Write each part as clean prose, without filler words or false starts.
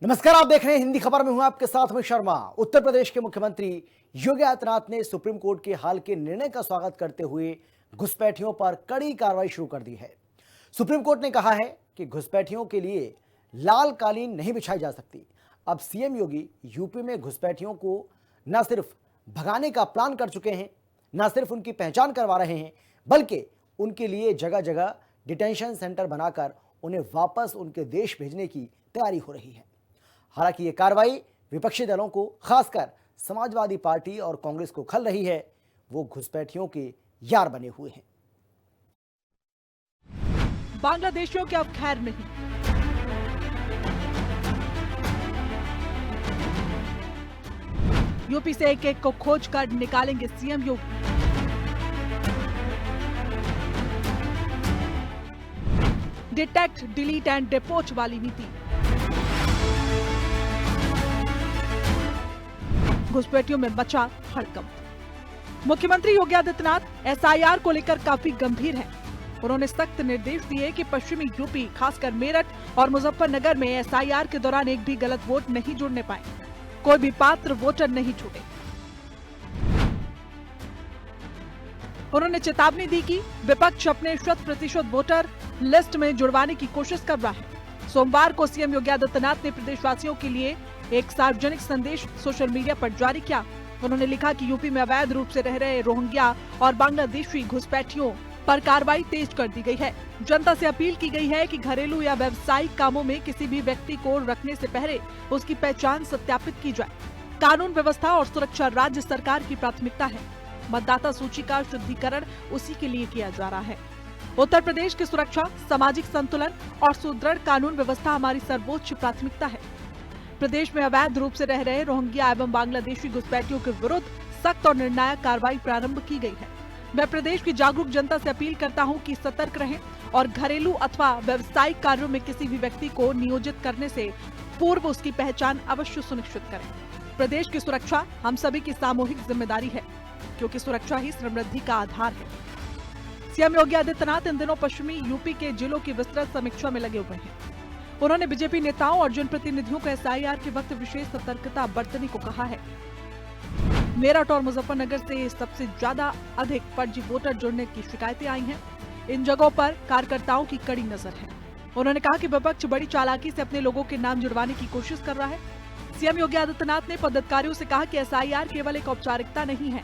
नमस्कार, आप देख रहे हैं हिंदी खबर में हूं आपके साथ में शर्मा। उत्तर प्रदेश के मुख्यमंत्री योगी आदित्यनाथ ने सुप्रीम कोर्ट के हाल के निर्णय का स्वागत करते हुए घुसपैठियों पर कड़ी कार्रवाई शुरू कर दी है। सुप्रीम कोर्ट ने कहा है कि घुसपैठियों के लिए लाल कालीन नहीं बिछाई जा सकती। अब सीएम योगी यूपी में घुसपैठियों को न सिर्फ भगाने का प्लान कर चुके हैं, न सिर्फ उनकी पहचान करवा रहे हैं, बल्कि उनके लिए जगह जगह डिटेंशन सेंटर बनाकर उन्हें वापस उनके देश भेजने की तैयारी हो रही है। हालांकि ये कार्रवाई विपक्षी दलों को, खासकर समाजवादी पार्टी और कांग्रेस को खल रही है। वो घुसपैठियों के यार बने हुए हैं। बांग्लादेशियों के अब खैर नहीं। यूपी से एक एक को खोज कर निकालेंगे CM Yogi. Detect, delete and deport वाली नीति। घुसपैठियों में मचा हड़कंप। मुख्यमंत्री योगी आदित्यनाथ एसआईआर को लेकर काफी गंभीर हैं। उन्होंने सख्त निर्देश दिए कि पश्चिमी यूपी, खासकर मेरठ और मुजफ्फरनगर में एसआईआर के दौरान एक भी गलत वोट नहीं जुड़ने पाए, कोई भी पात्र वोटर नहीं छूटे। उन्होंने चेतावनी दी कि विपक्ष अपने 100% वोटर लिस्ट में जुड़वाने की कोशिश कर रहा है। सोमवार को सीएम योगी आदित्यनाथ ने प्रदेशवासियों के लिए एक सार्वजनिक संदेश सोशल मीडिया पर जारी किया। उन्होंने लिखा कि यूपी में अवैध रूप से रह रहे रोहिंग्या और बांग्लादेशी घुसपैठियों पर कार्रवाई तेज कर दी गई है। जनता से अपील की गई है कि घरेलू या व्यावसायिक कामों में किसी भी व्यक्ति को रखने से पहले उसकी पहचान सत्यापित की जाए। कानून व्यवस्था और सुरक्षा राज्य सरकार की प्राथमिकता है। मतदाता सूची का शुद्धिकरण उसी के लिए किया जा रहा है। उत्तर प्रदेश की सुरक्षा, सामाजिक संतुलन और सुदृढ़ कानून व्यवस्था हमारी सर्वोच्च प्राथमिकता है। प्रदेश में अवैध रूप से रह रहे रोहिंग्या एवं बांग्लादेशी घुसपैठियों के विरुद्ध सख्त और निर्णायक कार्रवाई प्रारंभ की गई है। मैं प्रदेश की जागरूक जनता से अपील करता हूं कि सतर्क रहें और घरेलू अथवा व्यावसायिक कार्यों में किसी भी व्यक्ति को नियोजित करने से पूर्व उसकी पहचान अवश्य सुनिश्चित करें। प्रदेश की सुरक्षा हम सभी की सामूहिक जिम्मेदारी है, क्योंकि सुरक्षा ही समृद्धि का आधार है। सीएम योगी आदित्यनाथ इन दिनों पश्चिमी यूपी के जिलों की विस्तृत समीक्षा में लगे हुए हैं। उन्होंने बीजेपी नेताओं और जनप्रतिनिधियों को एसआईआर के वक्त विशेष सतर्कता बरतने को कहा है। मेरठ और मुजफ्फरनगर से सबसे ज्यादा अधिक फर्जी वोटर जुड़ने की शिकायतें आई हैं। इन जगहों पर कार्यकर्ताओं की कड़ी नजर है। उन्होंने कहा कि विपक्ष बड़ी चालाकी से अपने लोगों के नाम जुड़वाने की कोशिश कर रहा है। सीएम योगी आदित्यनाथ ने पदाधिकारियों से कहा कि एसआईआर केवल एक औपचारिकता नहीं है,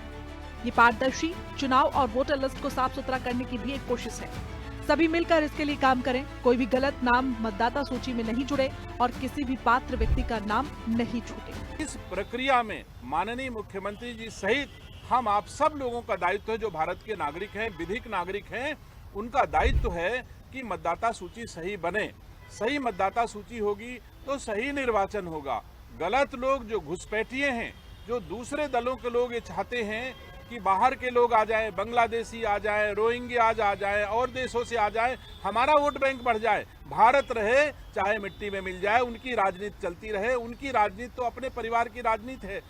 ये पारदर्शी चुनाव और वोटर लिस्ट को साफ सुथरा करने की भी एक कोशिश है। सभी मिलकर इसके लिए काम करें। कोई भी गलत नाम मतदाता सूची में नहीं जुड़े और किसी भी पात्र व्यक्ति का नाम नहीं छूटे। इस प्रक्रिया में माननीय मुख्यमंत्री जी सहित हम आप सब लोगों का दायित्व है, जो भारत के नागरिक हैं, विधिक नागरिक हैं, उनका दायित्व है कि मतदाता सूची सही बने। सही मतदाता सूची होगी तो सही निर्वाचन होगा। गलत लोग, जो घुसपैठिए हैं, जो दूसरे दलों के लोग ये चाहते हैं कि बाहर के लोग आ जाए, बांग्लादेशी आ जाए, रोहिंग्या आ जाए, और देशों से आ जाए, हमारा वोट बैंक बढ़ जाए, भारत रहे चाहे मिट्टी में मिल जाए, उनकी राजनीति चलती रहे। उनकी राजनीति तो अपने परिवार की राजनीति है।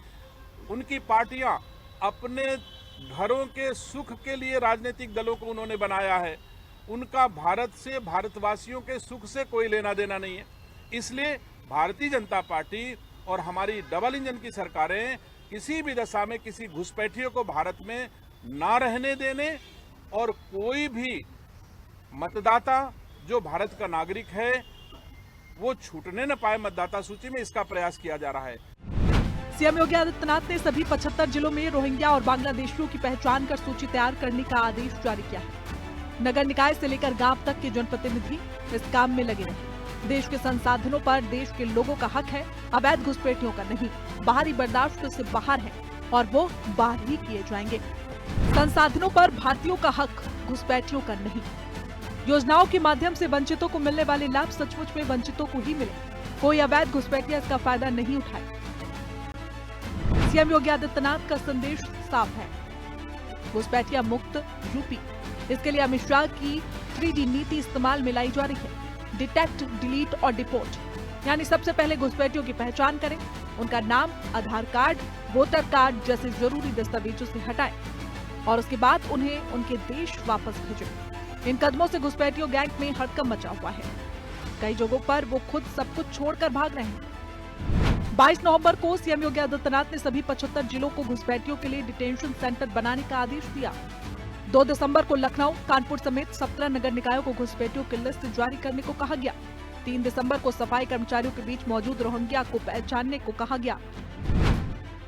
उनकी पार्टियां अपने घरों के सुख के लिए राजनीतिक दलों को उन्होंने बनाया है। उनका भारत से, भारतवासियों के सुख से कोई लेना देना नहीं है। इसलिए भारतीय जनता पार्टी और हमारी डबल इंजन की सरकारें किसी भी दशा में किसी घुसपैठियों को भारत में ना रहने देने, और कोई भी मतदाता जो भारत का नागरिक है वो छूटने न पाए मतदाता सूची में, इसका प्रयास किया जा रहा है। सीएम योगी आदित्यनाथ ने सभी 75 जिलों में रोहिंग्या और बांग्लादेशियों की पहचान कर सूची तैयार करने का आदेश जारी किया है। नगर निकाय से लेकर गांव तक के जनप्रतिनिधि इस काम में लगे रहे। देश के संसाधनों पर देश के लोगों का हक है, अवैध घुसपैठियों का नहीं। बाहरी बर्दाश्त से बाहर है और वो बाहर ही किए जाएंगे। संसाधनों पर भारतीयों का हक, घुसपैठियों का नहीं। योजनाओं के माध्यम से वंचितों को मिलने वाले लाभ सचमुच में वंचितों को ही मिले। कोई अवैध घुसपैठिया इसका फायदा नहीं उठाए। सीएम योगी आदित्यनाथ का संदेश साफ है, घुसपैठिया मुक्त यूपी। इसके लिए अमित शाह की 3D नीति इस्तेमाल में लाई जा रही है। डिटेक्ट, डिलीट और डिपोर्ट, यानी सबसे पहले घुसपैठियों की पहचान करें, उनका नाम आधार कार्ड, वोटर कार्ड जैसे जरूरी दस्तावेजों से हटाएं और उसके बाद उन्हें उनके देश वापस भेजें। इन कदमों से घुसपैठियों गैंग में हड़कंप मचा हुआ है। कई जगहों पर वो खुद सब कुछ छोड़कर भाग रहे हैं। 22 नवंबर को सीएम योगी आदित्यनाथ ने सभी 75 जिलों को घुसपैठियों के लिए डिटेंशन सेंटर बनाने का आदेश दिया। 2 दिसंबर को लखनऊ, कानपुर समेत 17 नगर निकायों को घुसपैठियों की लिस्ट जारी करने को कहा गया। 3 दिसंबर को सफाई कर्मचारियों के बीच मौजूद रोहिंग्या को पहचानने को कहा गया।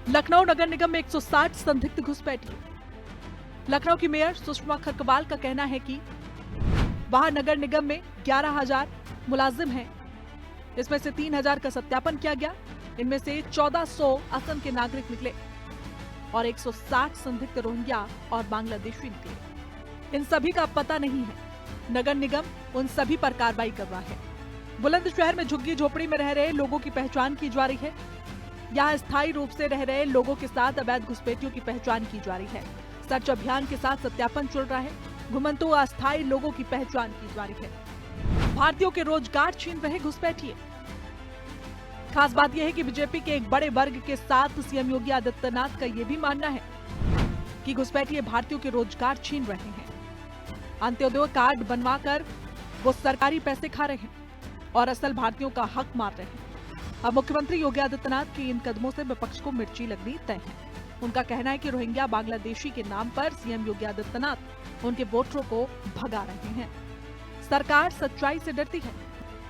लखनऊ नगर निगम में 160 संदिग्ध घुसपैठिए। लखनऊ की मेयर सुषमा खरकवाल का कहना है कि वहां नगर निगम में 11,000 मुलाजिम हैं। इसमें से 3,000 का सत्यापन किया गया। इनमें से 1,400 असम के नागरिक निकले और 160 संदिग्ध रोहिंग्या और बांग्लादेशी निकले। इन सभी का पता नहीं है। नगर निगम उन सभी पर कार्रवाई कर रहा है। बुलंदशहर में झुग्गी झोपड़ी में रह रहे लोगों की पहचान की जा रही है। यहाँ स्थायी रूप से रह रहे लोगों के साथ अवैध घुसपैठियों की पहचान की जा रही है। सर्च अभियान के साथ सत्यापन चल रहा है। घुमंतु अस्थायी लोगों की पहचान की जा रही है। भारतीयों के रोजगार छीन रहे घुसपैठिए। खास बात यह है कि बीजेपी के एक बड़े वर्ग के साथ सीएम योगी आदित्यनाथ का यह भी मानना है कि घुसपैठिए भारतीयों के रोजगार छीन रहे हैं। अंत्योदय कार्ड बनवाकर वो सरकारी पैसे खा रहे हैं और असल भारतीयों का हक मार रहे हैं। अब मुख्यमंत्री योगी आदित्यनाथ के इन कदमों से विपक्ष को मिर्ची लगनी तय है। उनका कहना है कि रोहिंग्या बांग्लादेशी के नाम पर सीएम योगी आदित्यनाथ उनके वोटरों को भगा रहे हैं। सरकार सच्चाई से डरती है।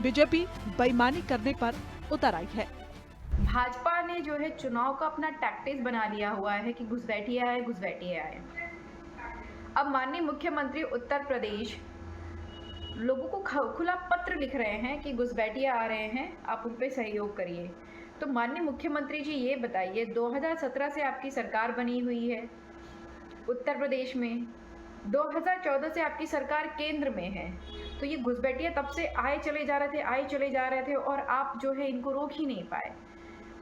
बीजेपी बेईमानी करने पर उतर आई है। भाजपा ने जो है चुनाव का अपना टैक्टिक्स बना लिया हुआ है कि घुसपैठिए आए। अब माननीय मुख्यमंत्री उत्तर प्रदेश लोगों को खुला पत्र लिख रहे हैं कि घुसपैठिए आ रहे हैं, आप उन पे सहयोग करिए। तो माननीय मुख्यमंत्री जी ये बताइए, 2017 से आपकी सरकार बनी हुई है उत्तर प्रदेश में, 2014 से आपकी सरकार केंद्र में है। तो ये घुसपैठिए तब से आए चले जा रहे थे और आप जो है इनको रोक ही नहीं पाए।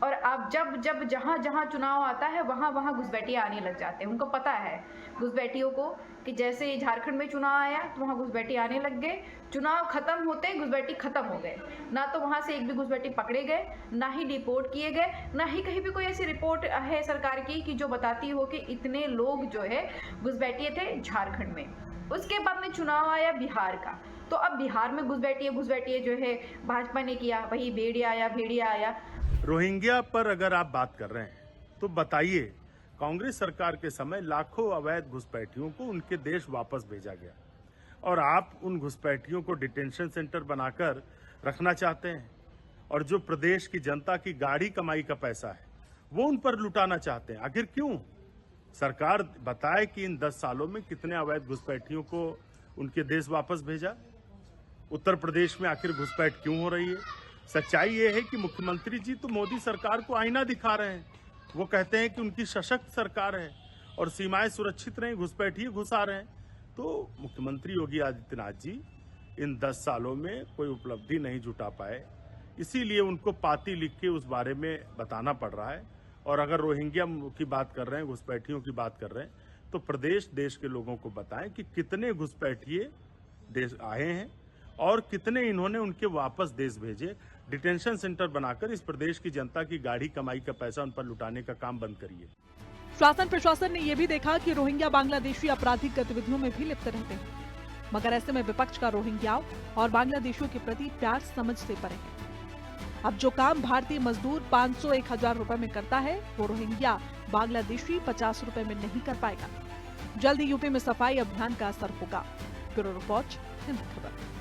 और आप जब जहाँ चुनाव आता है वहाँ घुसपैठिए आने लग जाते हैं। उनको पता है घुसपैठियों को कि जैसे झारखंड में चुनाव आया तो वहाँ घुसपैठिए आने लग गए। चुनाव खत्म होते घुसपैठिए खत्म हो गए। ना तो वहाँ से एक भी घुसपैठिए पकड़े गए, ना ही डिपोर्ट किए गए, ना ही कहीं भी कोई ऐसी रिपोर्ट है सरकार की कि जो बताती हो कि इतने लोग जो है घुसपैठिए थे झारखंड में। उसके बाद में चुनाव आया बिहार का, तो अब बिहार में घुसपैठिए जो है भाजपा ने किया, वही भेड़िया आया। रोहिंग्या पर अगर आप बात कर रहे हैं तो बताइए, कांग्रेस सरकार के समय लाखों अवैध घुसपैठियों को उनके देश वापस भेजा गया और आप उन घुसपैठियों को डिटेंशन सेंटर बनाकर रखना चाहते हैं और जो प्रदेश की जनता की गाढ़ी कमाई का पैसा है वो उन पर लुटाना चाहते हैं। आखिर क्यों? सरकार बताए कि इन 10 सालों में कितने अवैध घुसपैठियों को उनके देश वापस भेजा। उत्तर प्रदेश में आखिर घुसपैठ क्यों हो रही है? सच्चाई ये है कि मुख्यमंत्री जी तो मोदी सरकार को आईना दिखा रहे हैं। वो कहते हैं कि उनकी सशक्त सरकार है और सीमाएं सुरक्षित रहें, घुसपैठिए घुसा रहे हैं। तो मुख्यमंत्री योगी आदित्यनाथ जी इन 10 सालों में कोई उपलब्धि नहीं जुटा पाए, इसीलिए उनको पाती लिख के उस बारे में बताना पड़ रहा है। और अगर रोहिंग्या की बात कर रहे हैं, घुसपैठियों की बात कर रहे हैं, तो देश के लोगों को बताएं कि कितने घुसपैठिए देश आए हैं और कितने इन्होंने उनके वापस देश भेजे। डिटेंशन सेंटर बनाकर इस प्रदेश की जनता की गाढ़ी कमाई का पैसा उन पर लुटाने का काम बंद करिए। शासन प्रशासन ने यह भी देखा कि रोहिंग्या बांग्लादेशी आपराधिक गतिविधियों में भी लिप्त रहते हैं, मगर ऐसे में विपक्ष का रोहिंग्याओं और बांग्लादेशियों के प्रति प्यार समझ से परे है। अब जो काम भारतीय मजदूर 500-1000 रुपए में करता है, वो रोहिंग्या बांग्लादेशी 50 रुपए में नहीं कर पाएगा। जल्द ही यूपी में सफाई अभियान का असर होगा। ब्यूरो रिपोर्ट, हिंद खबर।